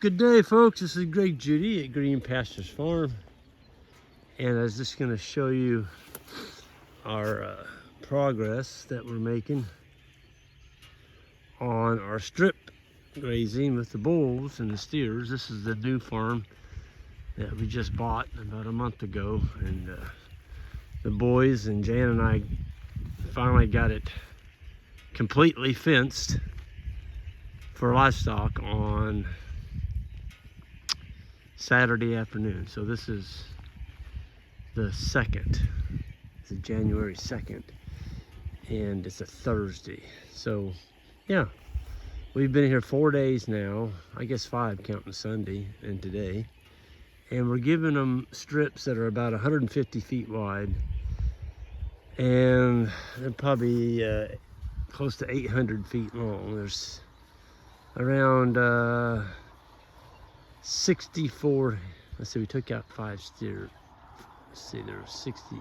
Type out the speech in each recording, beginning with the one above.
Good day, folks. This is Greg Judy at Green Pastures Farm, and I was just going to show you our progress that we're making on our strip grazing with the bulls and the steers. This is the new farm that we just bought about a month ago, and the boys and Jan and I finally got it completely fenced for livestock on Saturday afternoon. So this is the 2nd. It's January 2nd, and it's a Thursday. So yeah, we've been here 4 days now, I guess 5 counting Sunday and today, and we're giving them strips that are about 150 feet wide, and they're probably close to 800 feet long. There's around 64, let's see, we took out 5 steers. Let's see, there's 68.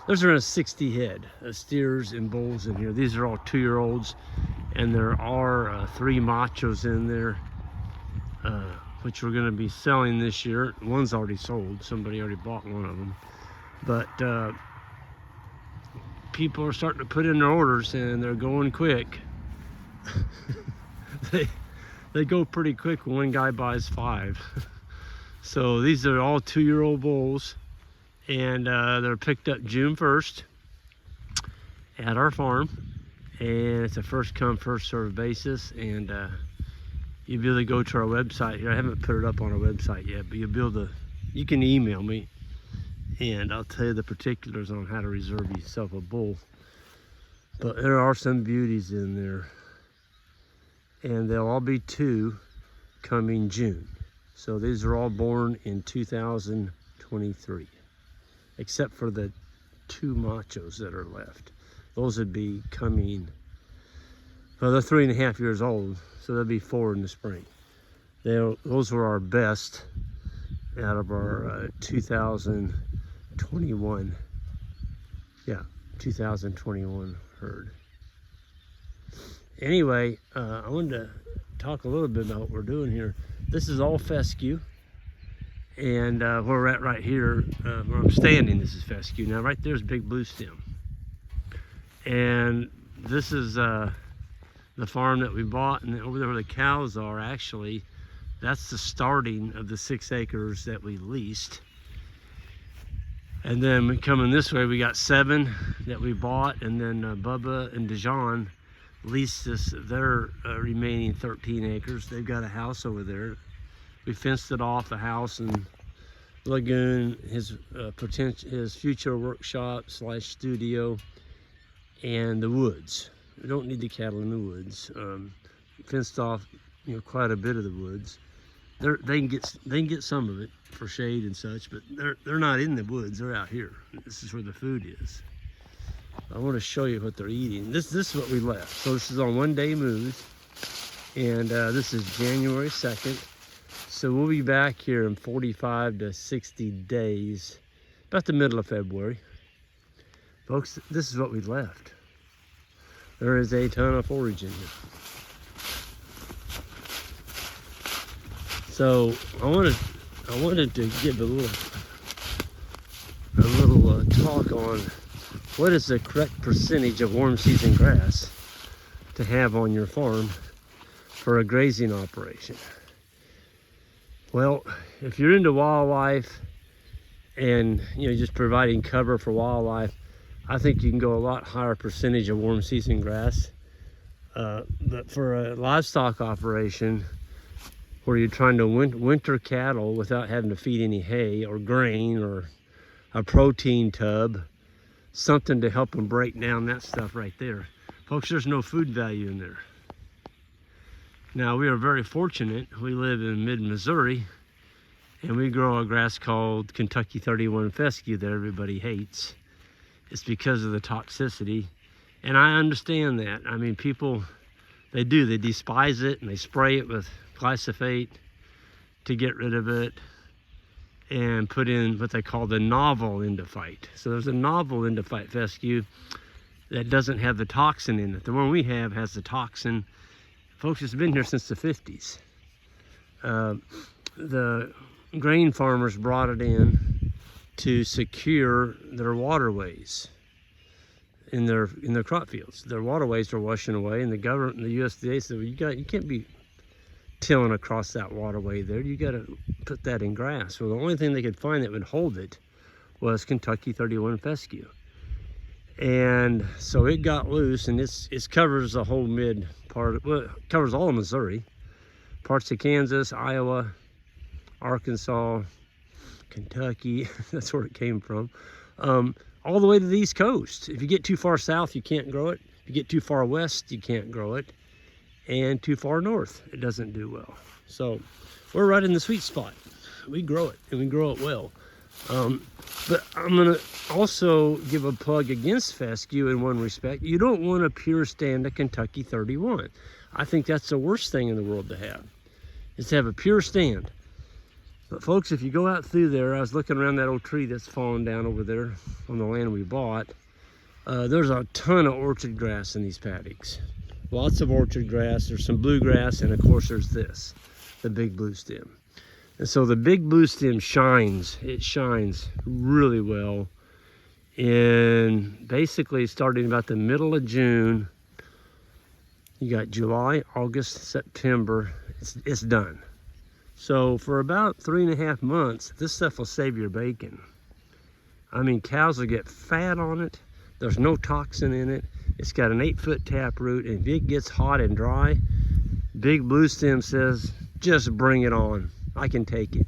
There's around 60 head of steers and bulls in here. These are all 2-year-olds, and there are 3 machos in there, which we're going to be selling this year. One's already sold. Somebody already bought one of them. But people are starting to put in their orders, and they're going quick. They go pretty quick when one guy buys 5. So these are all 2-year-old bulls, and they're picked up June 1st at our farm, and it's a first come first served basis. And you'll be able to go to our website here. I haven't put it up on our website yet, but you'll be able to, you can email me and I'll tell you the particulars on how to reserve yourself a bull. But there are some beauties in there, and they'll all be 2 coming June. So these are all born in 2023, except for the 2 machos that are left. Those would be coming, well, they're 3.5 years old, so there'll be 4 in the spring. Those were our best out of our 2021, yeah, 2021 herd. Anyway, I wanted to talk a little bit about what we're doing here. This is all fescue, and where we're at right here, where I'm standing, this is fescue. Now right there's Big Blue Stem, and this is the farm that we bought, and over there where the cows are, actually, that's the starting of the 6 acres that we leased. And then coming this way, we got 7 that we bought, and then Bubba and Dijon leased us their remaining 13 acres. They've got a house over there. We fenced it off, the house and lagoon, his future workshop / studio, and the woods. We don't need the cattle in the woods. Fenced off, you know, quite a bit of the woods. They can get some of it for shade and such, but they're not in the woods. They're out here. This is where the food is. I want to show you what they're eating. This is what we left. So this is on 1-day moves, and this is January 2nd. So we'll be back here in 45 to 60 days, about the middle of February. Folks, this is what we left. There is a ton of forage in here. So I wanted to give a little talk on what is the correct percentage of warm season grass to have on your farm for a grazing operation. Well, if you're into wildlife and just providing cover for wildlife, I think you can go a lot higher percentage of warm season grass. But for a livestock operation where you're trying to winter cattle without having to feed any hay or grain or a protein tub, something to help them break down that stuff right there. Folks, there's no food value in there. Now, we are very fortunate. We live in mid-Missouri, and we grow a grass called Kentucky 31 fescue that everybody hates. It's because of the toxicity, and I understand that. I mean, people, they despise it, and they spray it with glyphosate to get rid of it, and put in what they call the novel endophyte. So there's a novel endophyte fescue that doesn't have the toxin in it. The one we have has the toxin. Folks, it's been here since the 50s. The grain farmers brought it in to secure their waterways in their crop fields. Their waterways were washing away, and the government, the USDA said, well, you can't be tilling across that waterway there. You got to put that in grass. Well, the only thing they could find that would hold it was Kentucky 31 fescue. And so it got loose, and it covers the whole mid part, well, it covers all of Missouri, parts of Kansas, Iowa, Arkansas, Kentucky, that's where it came from, all the way to the East Coast. If you get too far south, you can't grow it. If you get too far west, you can't grow it. And too far north, it doesn't do well. So we're right in the sweet spot. We grow it, and we grow it well. But I'm gonna also give a plug against fescue in one respect. You don't want a pure stand of Kentucky 31. I think that's the worst thing in the world to have, is to have a pure stand. But folks, if you go out through there, I was looking around that old tree that's fallen down over there on the land we bought. There's a ton of orchard grass in these paddocks. Lots of orchard grass. There's some bluegrass, and of course there's this, the big blue stem. And so the big blue stem shines. It shines really well. And basically starting about the middle of June, you got July, August, September, it's done. So for about 3.5 months, this stuff will save your bacon. I mean, cows will get fat on it. There's no toxin in it. It's got an 8-foot taproot, and if it gets hot and dry, Big Blue Stem says, just bring it on. I can take it.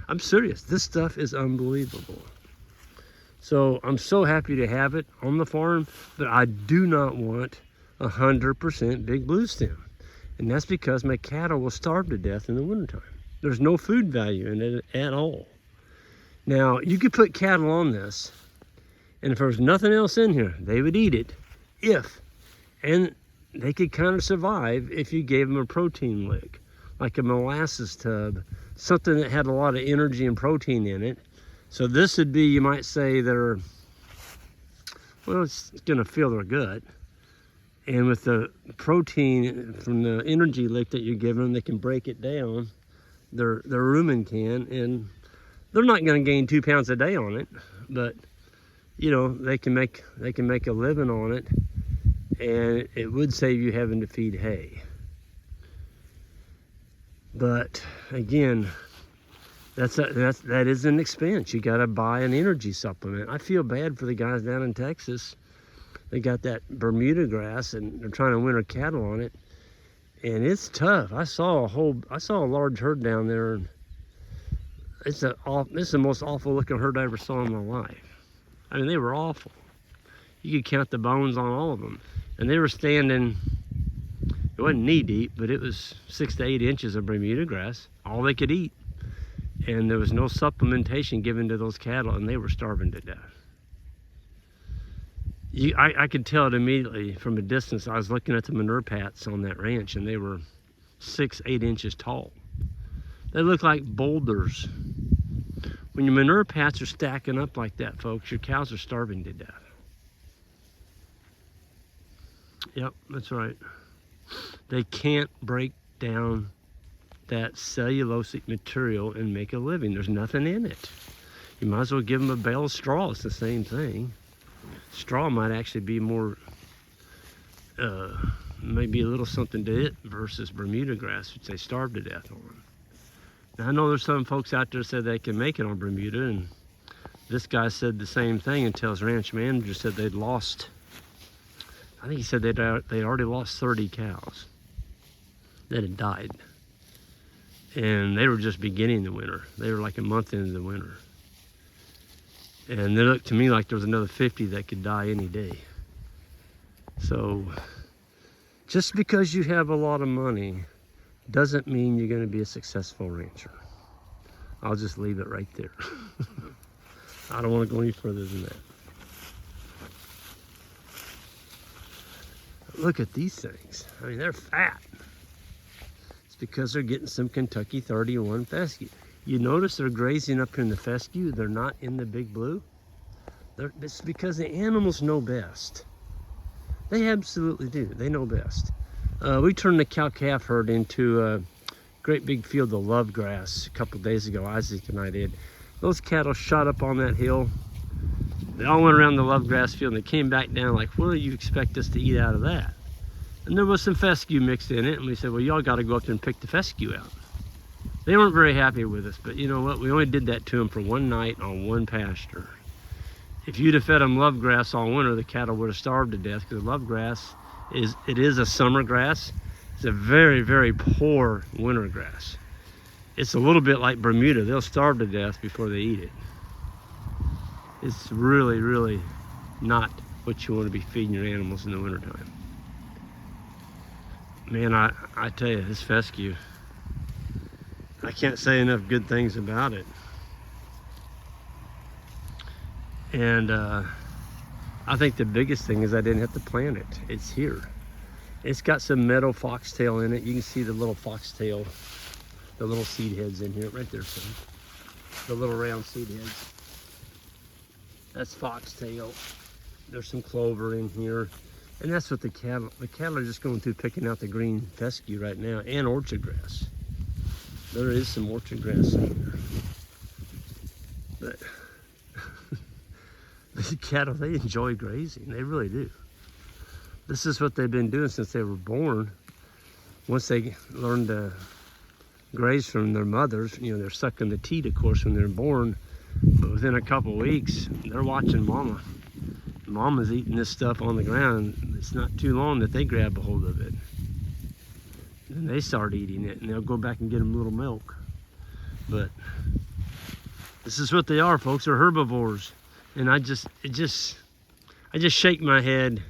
I'm serious. This stuff is unbelievable. So I'm so happy to have it on the farm, but I do not want 100% Big Blue Stem. And that's because my cattle will starve to death in the wintertime. There's no food value in it at all. Now, you could put cattle on this, and if there was nothing else in here, they would eat it. And they could kind of survive if you gave them a protein lick, like a molasses tub, something that had a lot of energy and protein in it. So this would be, you might say, well, it's gonna fill their gut. And with the protein from the energy lick that you're giving them, they can break it down, their rumen can, and they're not gonna gain 2 pounds a day on it, but you know, they can make a living on it, and it would save you having to feed hay. But again, that is an expense. You got to buy an energy supplement. I feel bad for the guys down in Texas. They got that Bermuda grass, and they're trying to winter cattle on it, and it's tough. I saw a large herd down there, and it's the most awful looking herd I ever saw in my life. I mean, they were awful. You could count the bones on all of them. And they were standing, it wasn't knee deep, but it was 6 to 8 inches of Bermuda grass, all they could eat. And there was no supplementation given to those cattle, and they were starving to death. I could tell it immediately from a distance. I was looking at the manure pats on that ranch, and they were 6, 8 inches tall. They look like boulders. When your manure pats are stacking up like that, folks, your cows are starving to death. Yep, that's right. They can't break down that cellulosic material and make a living. There's nothing in it. You might as well give them a bale of straw. It's the same thing. Straw might actually be more, maybe a little something to it versus Bermuda grass, which they starve to death on. Now, I know there's some folks out there said they can make it on Bermuda, and this guy said the same thing until his ranch manager said they'd lost, I think he said they'd already lost 30 cows that had died. And they were just beginning the winter. They were like a month into the winter. And they looked to me like there was another 50 that could die any day. So just because you have a lot of money doesn't mean you're going to be a successful rancher. I'll just leave it right there. I don't want to go any further than that. Look at these things. I mean, they're fat. It's because they're getting some Kentucky 31 fescue. You notice they're grazing up here in the fescue. They're not in the big blue. It's because the animals know best. They absolutely do. They know best. We turned the cow-calf herd into great big field of love grass a couple days ago. Isaac and I did. Those cattle shot up on that hill. They all went around the love grass field and they came back down like, what do you expect us to eat out of that? And there was some fescue mixed in it, and we said, well, y'all got to go up there and pick the fescue out. They weren't very happy with us, but you know what? We only did that to them for one night on one pasture. If you'd have fed them love grass all winter, the cattle would have starved to death, because love grass is a summer grass. It's a very, very poor winter grass. It's a little bit like Bermuda. They'll starve to death before they eat it. It's really, really not what you want to be feeding your animals in the wintertime. Man, I tell you, this fescue, I can't say enough good things about it. And I think the biggest thing is I didn't have to plant it. It's here. It's got some meadow foxtail in it. You can see the little foxtail, the little seed heads in here, right there, son. The little round seed heads. That's foxtail. There's some clover in here. And that's what the cattle are just going through picking out the green fescue right now, and orchard grass. There is some orchard grass in there. But the cattle, they enjoy grazing. They really do. This is what they've been doing since they were born. Once they learn to graze from their mothers, you know, they're sucking the teat, of course, when they're born. But within a couple weeks, they're watching mama. Mama's eating this stuff on the ground. It's not too long that they grab a hold of it. Then they start eating it, and they'll go back and get them a little milk. But this is what they are, folks. They're herbivores. And I just shake my head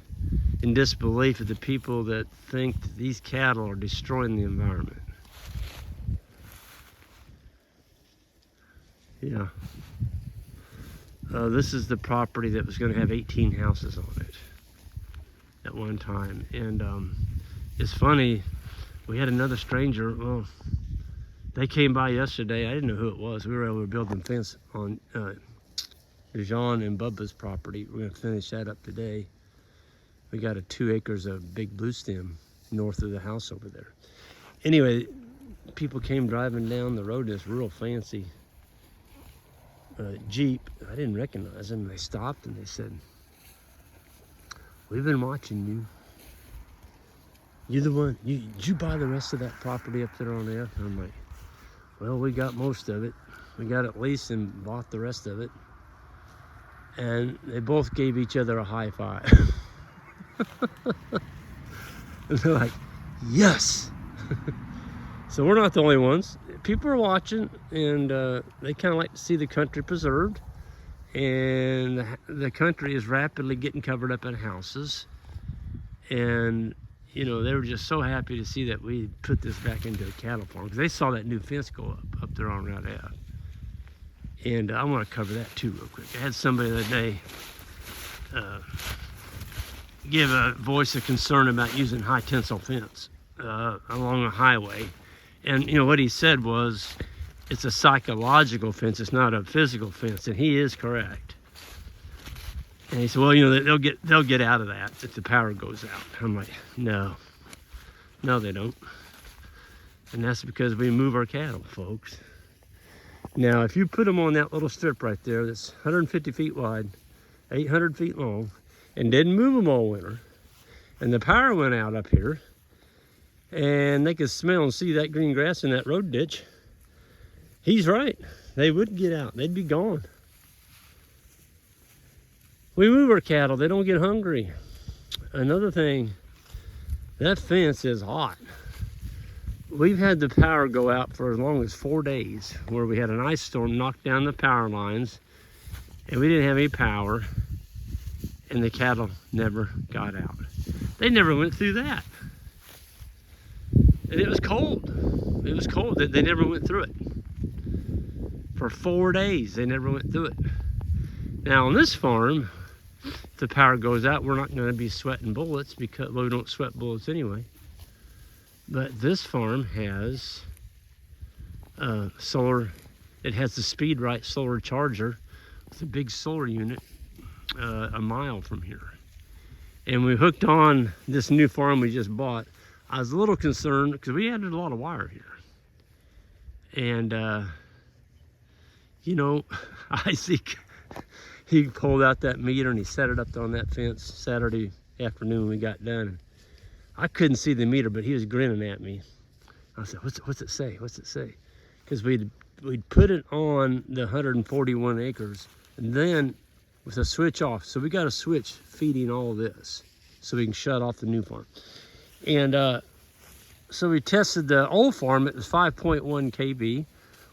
in disbelief at the people that think that these cattle are destroying the environment. Yeah. This is the property that was going to have 18 houses on it at one time. And it's funny, we had another stranger. Well, they came by yesterday. I didn't know who it was. We were able to build a fence on Jean and Bubba's property. We're going to finish that up today. We got 2 acres of big blue stem north of the house over there. Anyway, people came driving down the road in this real fancy Jeep. I didn't recognize them. They stopped and they said, we've been watching you. You're the one, did you buy the rest of that property up there on there? And I'm like, well, we got most of it. We got it leased and bought the rest of it. And they both gave each other a high five. And they're like, yes. So we're not the only ones. People are watching, and they kind of like to see the country preserved. And the country is rapidly getting covered up in houses. And, you know, they were just so happy to see that we put this back into a cattle farm, because they saw that new fence go up there on Route Ave. And I want to cover that too real quick. I had somebody the other day give a voice of concern about using high tensile fence along a highway. And you know what he said was, it's a psychological fence, it's not a physical fence, and he is correct. And he said, well, you know, they'll get out of that if the power goes out. I'm like, no, they don't. And that's because we move our cattle, folks. Now, if you put them on that little strip right there that's 150 feet wide, 800 feet long, and didn't move them all winter, and the power went out up here, and they could smell and see that green grass in that road ditch, he's right. They wouldn't get out. They'd be gone. We move our cattle. They don't get hungry. Another thing, that fence is hot. We've had the power go out for as long as 4 days, where we had an ice storm knock down the power lines, and we didn't have any power, and the cattle never got out. They never went through that. And it was cold. It was cold. They never went through it. For 4 days, they never went through it. Now on this farm, if the power goes out, we're not going to be sweating bullets, because, well, we don't sweat bullets anyway. But this farm has solar. It has the Speed Right solar charger with a big solar unit a mile from here. And we hooked on this new farm we just bought. I was a little concerned because we added a lot of wire here. And, you know, Isaac, he pulled out that meter and he set it up on that fence Saturday afternoon when we got done. I couldn't see the meter, but he was grinning at me. I said, what's it say? What's it say? Because we'd put it on the 141 acres, and then with a switch off. So we got a switch feeding all this so we can shut off the new farm. And so we tested the old farm. It was 5.1 kV,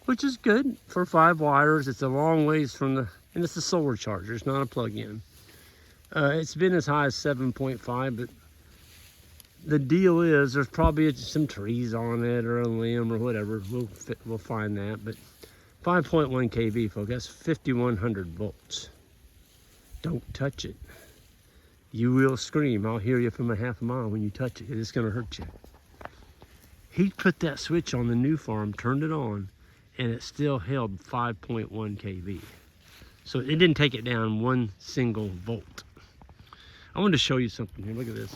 which is good for 5 wires. It's a long ways from the, and it's a solar charger. It's not a plug-in. It's been as high as 7.5, but the deal is there's probably some trees on it or a limb or whatever. We'll find that. But 5.1 kV, folks, that's 5,100 volts. Don't touch it. You will scream. I'll hear you from a half a mile when you touch it. It's gonna hurt you. He put that switch on the new farm, turned it on, and it still held 5.1 kV. So it didn't take it down 1 single volt. I wanted to show you something here. Look at this.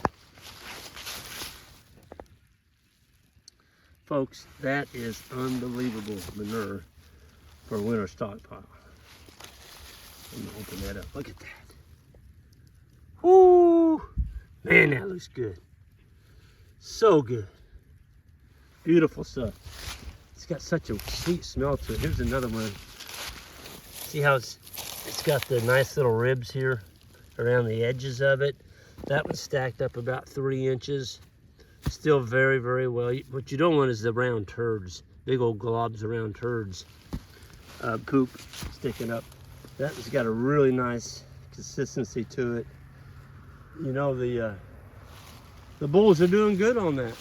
Folks, that is unbelievable manure for a winter stockpile. Let me open that up. Look at that. Woo! Man, that looks good. So good. Beautiful stuff. It's got such a sweet smell to it. Here's another one. See how it's got the nice little ribs here around the edges of it. That one's stacked up about 3 inches. Still very, very well. What you don't want is the round turds, big old globs of round turds, poop sticking up. That has got a really nice consistency to it. You know, the bulls are doing good on that,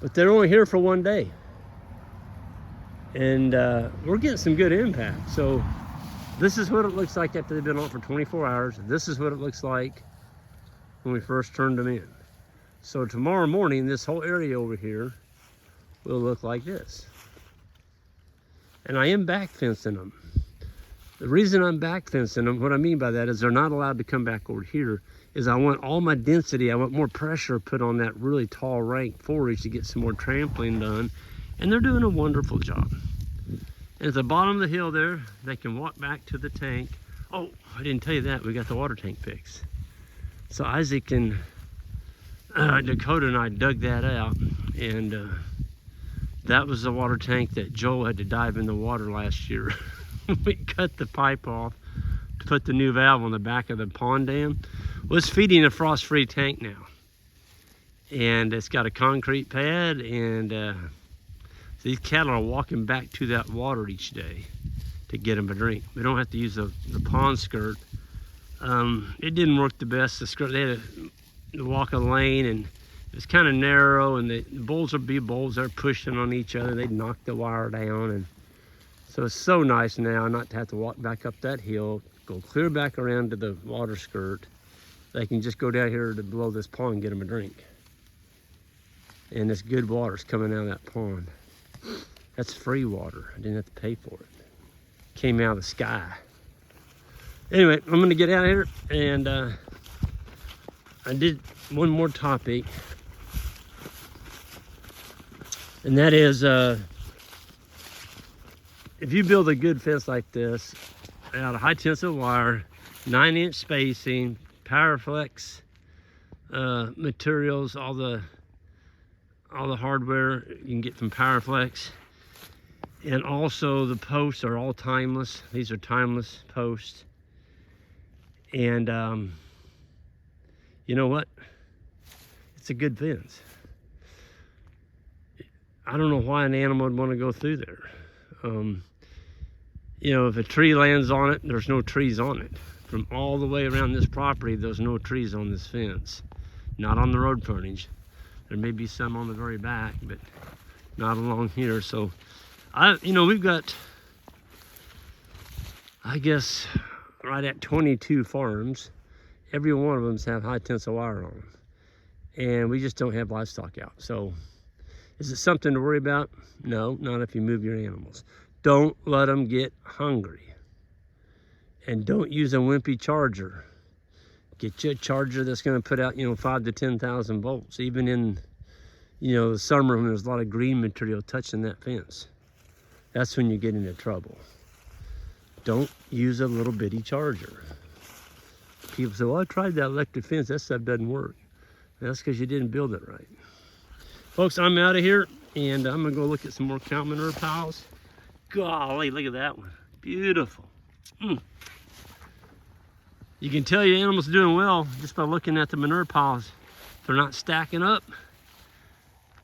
but they're only here for 1 day, and we're getting some good impact. So this is what it looks like after they've been on for 24 hours. This is what it looks like when we first turned them in. So tomorrow morning, this whole area over here will look like this. And I am back fencing them. The reason I'm back fencing them, what I mean by that is they're not allowed to come back over here, is I want all my density, I want more pressure put on that really tall rank forage to get some more trampling done. And they're doing a wonderful job. And at the bottom of the hill there, they can walk back to the tank. Oh, I didn't tell you that, we got the water tank fixed. So Isaac and Dakota and I dug that out, and that was the water tank that Joel had to dive in the water last year. We cut the pipe off to put the new valve on the back of the pond dam. Well, it's feeding a frost-free tank now, and it's got a concrete pad, and these cattle are walking back to that water each day to get them a drink. We don't have to use the pond skirt. It didn't work the best. The skirt, they had to walk a lane, and it was kind of narrow, and the bulls would be bulls. They're pushing on each other. They'd knock the wire down, and so it's so nice now not to have to walk back up that hill, go clear back around to the water skirt. They can just go down here to below this pond and get them a drink. And this good water's coming out of that pond. That's free water. I didn't have to pay for it. Came out of the sky. Anyway, I'm gonna get out of here, and I did one more topic, and that is if you build a good fence like this out of high tensile wire, 9-inch spacing, Powerflex materials, all the hardware you can get from Powerflex, and also the posts are all timeless. These are timeless posts, and you know what? It's a good fence. I don't know why an animal would want to go through there. You know, if a tree lands on it, there's no trees on it. From all the way around this property, there's no trees on this fence. Not on the road frontage. There may be some on the very back, but not along here. So, you know, we've got, I guess, right at 22 farms. Every one of them have high tensile wire on them, and we just don't have livestock out. So is it something to worry about? No, not if you move your animals. Don't let them get hungry, and don't use a wimpy charger. Get you a charger that's going to put out, you know, 5,000 to 10,000 volts. Even in you know, the summer when there's a lot of green material touching that fence. That's when you get into trouble. Don't use a little bitty charger. People say, well, I tried that electric fence, that stuff doesn't work. That's because you didn't build it right. Folks, I'm out of here, and I'm gonna go look at some more cow manure piles. Golly, look at that one. Beautiful. You can tell your animals are doing well just by looking at the manure piles. If they're not stacking up,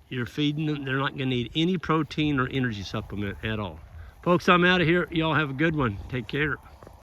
you're feeding them. They're not gonna need any protein or energy supplement at all. Folks, I'm out of here. Y'all have a good one. Take care.